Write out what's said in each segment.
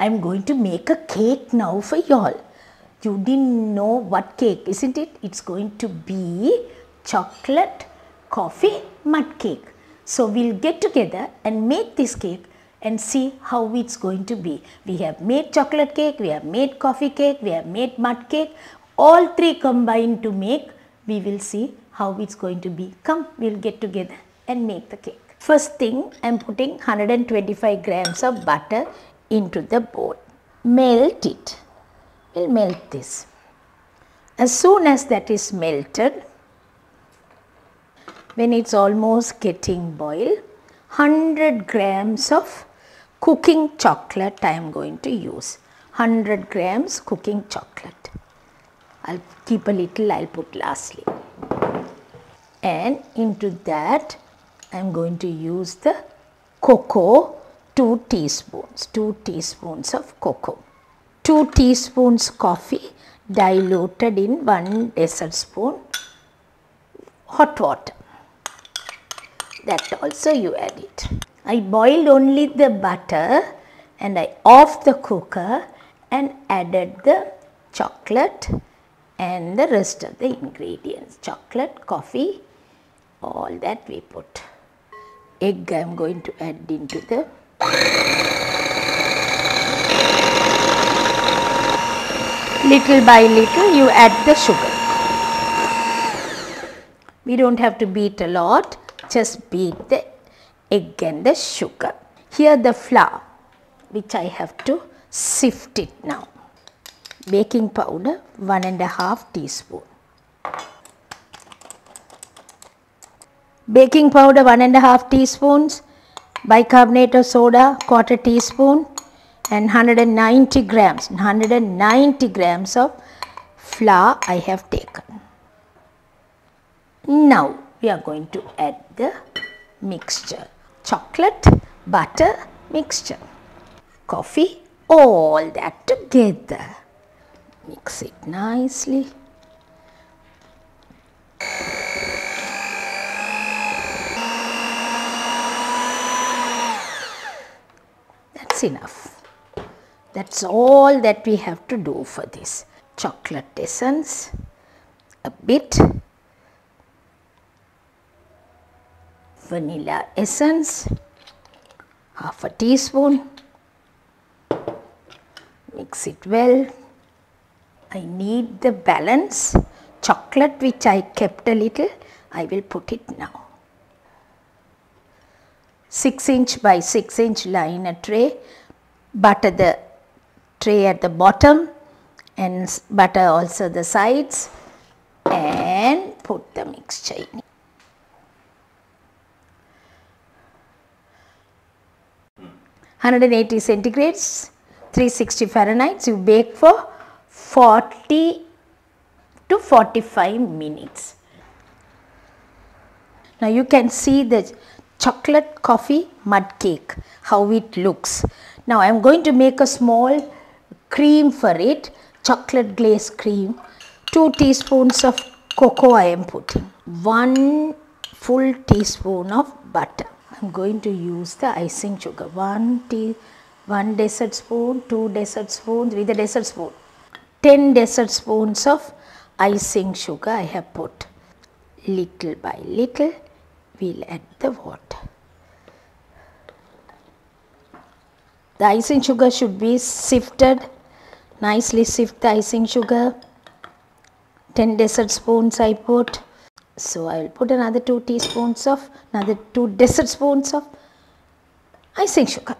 I'm going to make a cake now for y'all. You didn't know what cake, isn't it? It's going to be chocolate coffee mud cake. So we'll get together and make this cake and see how it's going to be. We have made chocolate cake, we have made coffee cake, we have made mud cake. All three combined to make, we will see how it's going to be. Come, we'll get together and make the cake. First thing, I'm putting 125 grams of butter into the bowl. Melt it. We'll melt this. As soon as that is melted, when it's almost getting boiled, 100 grams of cooking chocolate I am going to use. 100 grams cooking chocolate. I'll keep a little, I'll put lastly. And into that I am going to use the cocoa, 2 teaspoons. 2 teaspoons of cocoa. 2 teaspoons coffee diluted in 1 dessert spoon hot water. That also you add it. I boiled only the butter and I off the cooker and added the chocolate and the rest of the ingredients. Chocolate, coffee, all that we put. Egg I am going to add into the little by little you add the sugar. We don't have to beat a lot, just beat the egg and the sugar. Here the flour, which I have to sift it now. Baking powder 1.5 teaspoon. Baking powder 1.5 teaspoons, bicarbonate of soda 1/4 teaspoon, and 190 grams of flour I have taken. Now we are going to add the mixture. Chocolate, butter mixture, coffee, all that together. Mix it nicely. That's enough. That's all that we have to do for this. Chocolate essence, a bit. Vanilla essence, 1/2 teaspoon. Mix it well. I need the balance. Chocolate which I kept a little, I will put it now. 6" by 6" liner tray. Butter the tray at the bottom and butter also the sides and put the mixture in. (180 centigrades, 360 Fahrenheit). You bake for 40 to 45 minutes. Now you can see the chocolate coffee mud cake, how it looks. Now I am going to make a small cream for it, chocolate glaze cream. 2 teaspoons of cocoa I am putting. 1 full teaspoon of butter. I am going to use the icing sugar. 1 dessert spoon, 2 dessert spoons with a dessert spoon. 10 dessert spoons of icing sugar I have put. Little by little we will add the water. The icing sugar should be sifted. Nicely sift the icing sugar. 10 dessert spoons I put. So I will put another 2 dessert spoons of icing sugar.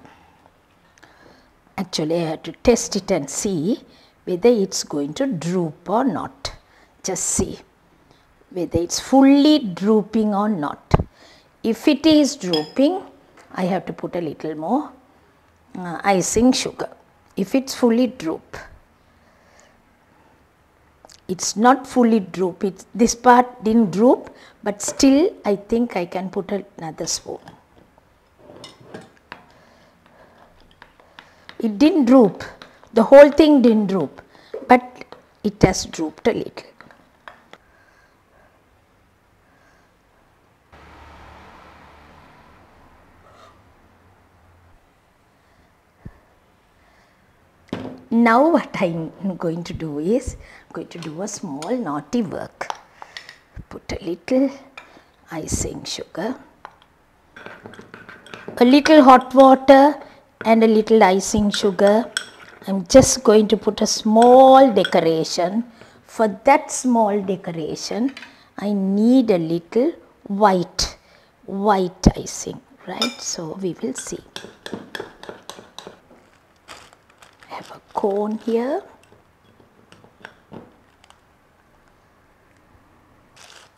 Actually I have to test it and see whether it's going to droop or not. Just see whether it's fully drooping or not. If it is drooping, I have to put a little more icing sugar. If it's fully droop, it's not fully droop. This part didn't droop, but still I think I can put another spoon. It didn't droop. The whole thing didn't droop, but it has drooped a little. Now what I'm going to do is, I'm going to do a small naughty work. Put a little icing sugar, a little hot water and a little icing sugar. I'm just going to put a small decoration. For that small decoration, I need a little white icing, right? So we will see. I have a cone here.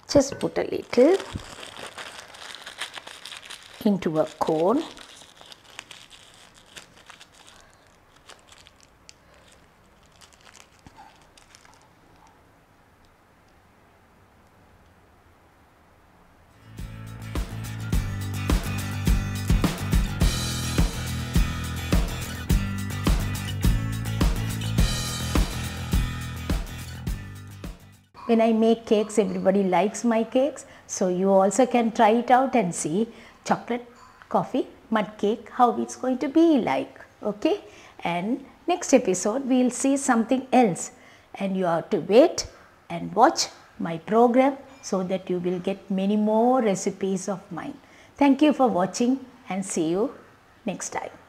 Just put a little into a cone. When I make cakes, everybody likes my cakes. So you also can try it out and see chocolate coffee mud cake, how it's going to be like. Okay. And next episode we will see something else. And you have to wait and watch my program so that you will get many more recipes of mine. Thank you for watching and see you next time.